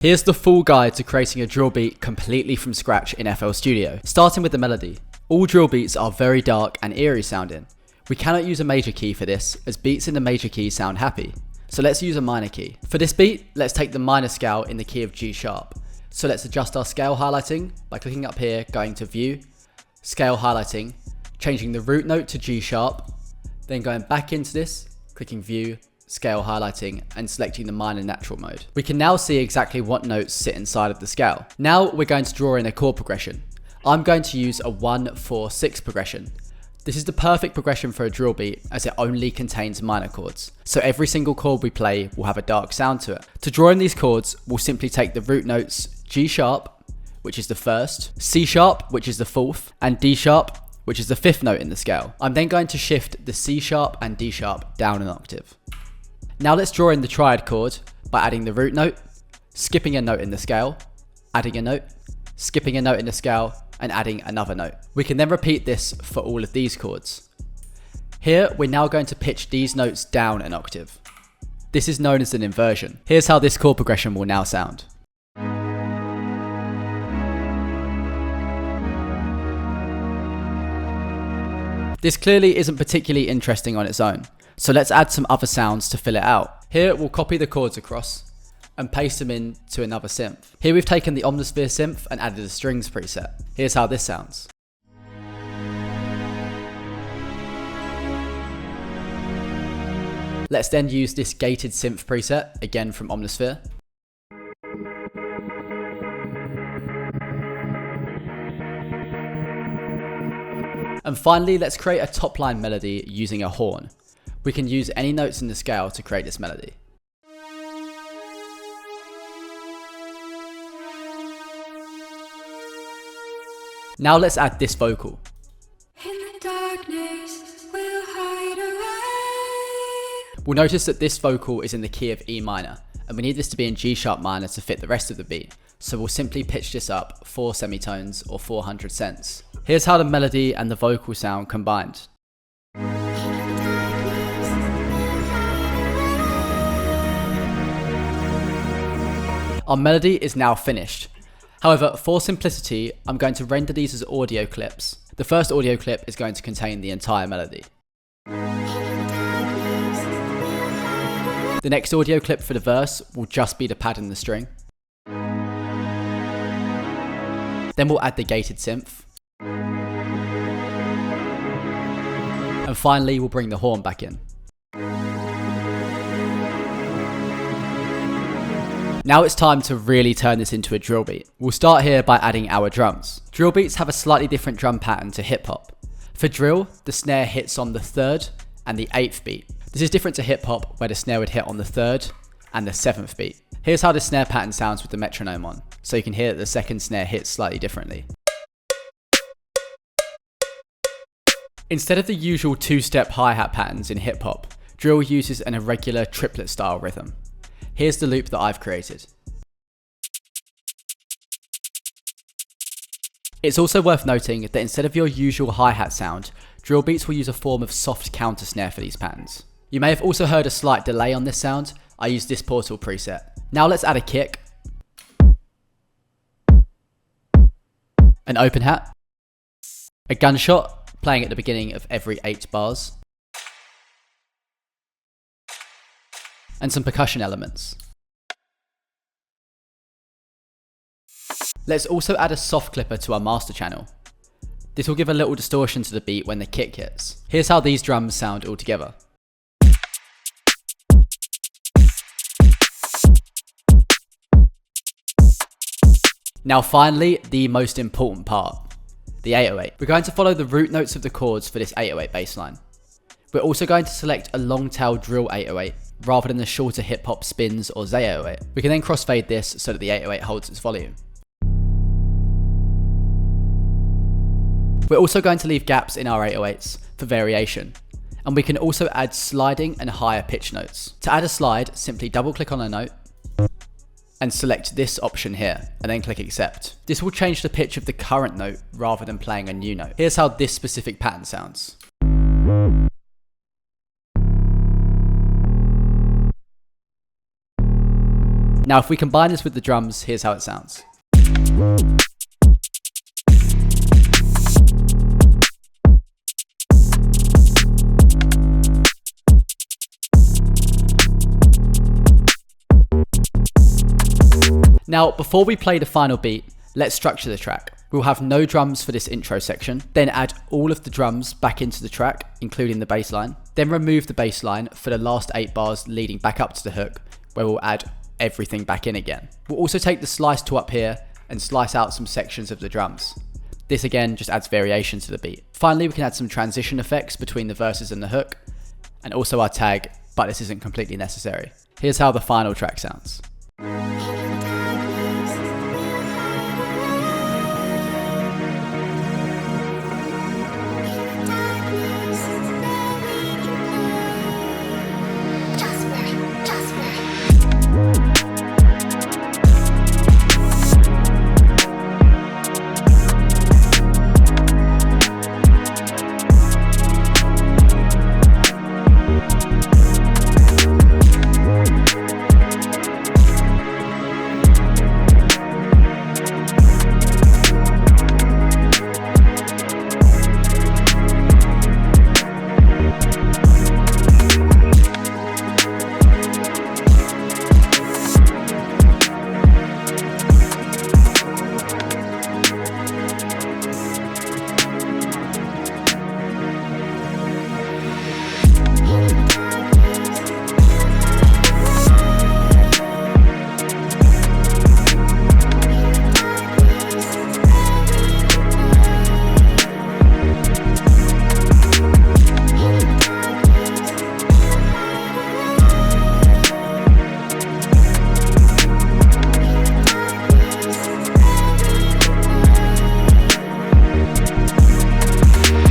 Here's the full guide to creating a drill beat completely from scratch in FL Studio. Starting with the melody. All drill beats are very dark and eerie sounding. We cannot use a major key for this, as beats in the major key sound happy. So let's use a minor key. For this beat, let's take the minor scale in the key of G sharp. So let's adjust our scale highlighting by clicking up here, going to View, Scale Highlighting, changing the root note to G sharp, then going back into this, clicking View, Scale Highlighting, and selecting the minor natural mode. We can now see exactly what notes sit inside of the scale. Now we're going to draw in a chord progression. I'm going to use a 1-4-6 progression. This is the perfect progression for a drill beat as it only contains minor chords. So every single chord we play will have a dark sound to it. To draw in these chords, we'll simply take the root notes G sharp, which is the first, C sharp, which is the fourth, and D sharp, which is the fifth note in the scale. I'm then going to shift the C sharp and D sharp down an octave. Now let's draw in the triad chord by adding the root note, skipping a note in the scale, adding a note, skipping a note in the scale, and adding another note. We can then repeat this for all of these chords. Here, we're now going to pitch these notes down an octave. This is known as an inversion. Here's how this chord progression will now sound. This clearly isn't particularly interesting on its own, so let's add some other sounds to fill it out. Here we'll copy the chords across and paste them into another synth. Here we've taken the Omnisphere synth and added a strings preset. Here's how this sounds. Let's then use this gated synth preset, again from Omnisphere. And finally, let's create a top line melody using a horn. We can use any notes in the scale to create this melody. Now let's add this vocal. In the darkness, we'll hide away. We'll notice that this vocal is in the key of E minor, and we need this to be in G sharp minor to fit the rest of the beat. So we'll simply pitch this up 4 semitones or 400 cents. Here's how the melody and the vocal sound combined. Our melody is now finished. However, for simplicity, I'm going to render these as audio clips. The first audio clip is going to contain the entire melody. The next audio clip for the verse will just be the pad and the string. Then we'll add the gated synth. And finally, we'll bring the horn back in. Now it's time to really turn this into a drill beat. We'll start here by adding our drums. Drill beats have a slightly different drum pattern to hip hop. For drill, the snare hits on the 3rd and the 8th beat. This is different to hip hop, where the snare would hit on the 3rd and the 7th beat. Here's how the snare pattern sounds with the metronome on, so you can hear that the second snare hits slightly differently. Instead of the usual 2-step hi-hat patterns in hip hop, drill uses an irregular triplet style rhythm. Here's the loop that I've created. It's also worth noting that instead of your usual hi-hat sound, drill beats will use a form of soft counter snare for these patterns. You may have also heard a slight delay on this sound. I use this Portal preset. Now let's add a kick, an open hat, a gunshot playing at the beginning of every 8 bars, and some percussion elements. Let's also add a soft clipper to our master channel. This will give a little distortion to the beat when the kick hits. Here's how these drums sound all together. Now finally, the most important part, the 808. We're going to follow the root notes of the chords for this 808 bass line. We're also going to select a long tail drill 808 rather than the shorter hip hop spins or Z808. We can then crossfade this so that the 808 holds its volume. We're also going to leave gaps in our 808s for variation. And we can also add sliding and higher pitch notes. To add a slide, simply double click on a note and select this option here, and then click accept. This will change the pitch of the current note rather than playing a new note. Here's how this specific pattern sounds. Now if we combine this with the drums, here's how it sounds. Now, before we play the final beat, let's structure the track. We'll have no drums for this intro section, then add all of the drums back into the track, including the bass line, then remove the bass line for the last 8 bars leading back up to the hook, where we'll add everything back in again. We'll also take the slice tool up here and slice out some sections of the drums. This again just adds variation to the beat. Finally, we can add some transition effects between the verses and the hook, and also our tag, but this isn't completely necessary. Here's how the final track sounds.